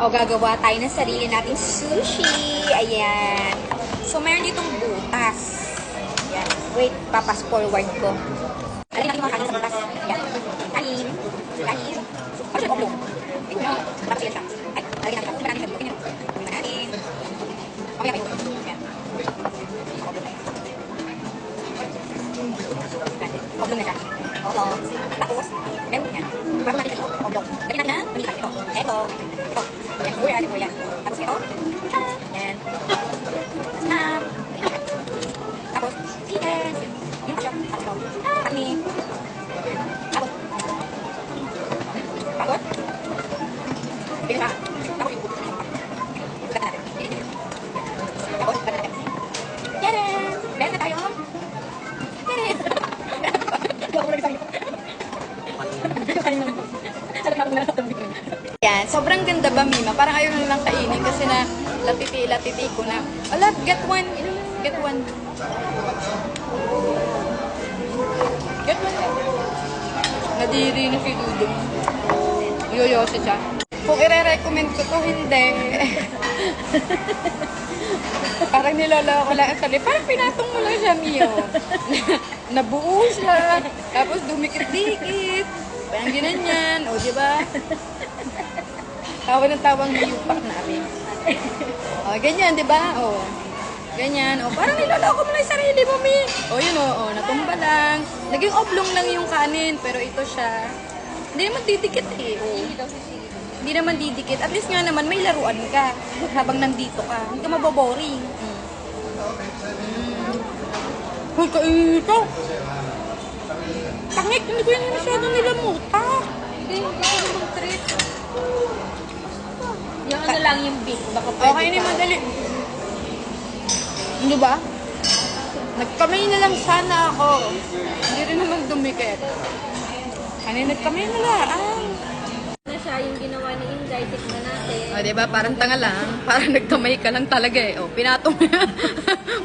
O, gagawa tayo ng sarili nating sushi. Ayan. So, meron ditong butas. Ayan. Wait, papas forward ko. Alin natin mga kanin sa butas. Ayan. Kanin. Kanin. Ano siya oblong? Wait, no. Tapos yan siya. Ay, alagyan natin. Kung natin siya dito. Kung natin. Mamaya kayo. Ayan. Oblong na yan. Oblong na siya. Oblong. Tapos, meron yan. Bago natin ito. Oblong. Lagyan natin na. Panikan. Ito. Ito. Ito. Yan, buhay natin po yan. Tapos ito. Yan. Snap. Tapos, chicken. Yung pa siya. Tapos ito. Kanin. Tapos. Tapos. Bigyan siya. Tapos yung buto. Bukat natin. Tapos, bukat natin. Tadaan! Meron na tayo. Tadaan! Gawa ko lang sa'yo. Sabi nga ako na lang. Yan, sobrang ganda ba, Mima? Parang ayaw na lang kainin kasi na latiti ko na. Ala, get one. Get one. Get one. Nadiri na si Dudong. Yoyosi siya. Kung i-recommend ko to, hindi. Parang niloloko lang ang sarili. Parang pinatong mo lang siya, Mio. Nabuo siya. Tapos dumikit-dikit. Parang ginanyan. O, diba? Tawa ng tawang niyupak namin. O, ganyan, di ba? O, ganyan. O, parang niloloko mo lang yung sarili mo, Mi. O, yun o, natumba lang. Naging oblong lang yung kanin, pero ito siya. Hindi naman didikit eh. O, hindi naman didikit. At least nga naman, may laruan ka habang nandito ka. Hindi ka maboboring. Hoy, kaito! Tangik, hindi ko yan masyadong nilamutak. Hindi, hindi ko treat. Yung ano lang yung big, baka pwede Okay na madali. Ano ba? Nagkamay na lang sana ako. Hindi rin naman dumikit. Nagkamay na lang. na siya yung ginawa ni Inday, tikman natin. O, diba? Parang tanga lang. Parang nagkamay ka lang talaga eh. O, pinatong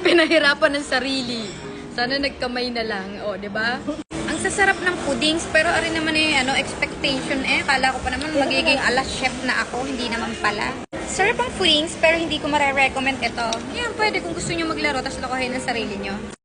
pinahirapan ng sarili. Sana nagkamay na lang. O, diba? Ang sasarap ng puddings, pero ari naman eh, expectation eh. Kala ko pa naman magiging alas chef na ako, hindi naman pala. Sarap ang puddings, pero hindi ko mare-recommend ito. Yan, pwede kung gusto nyo maglaro, tapos lokohin ang sarili nyo.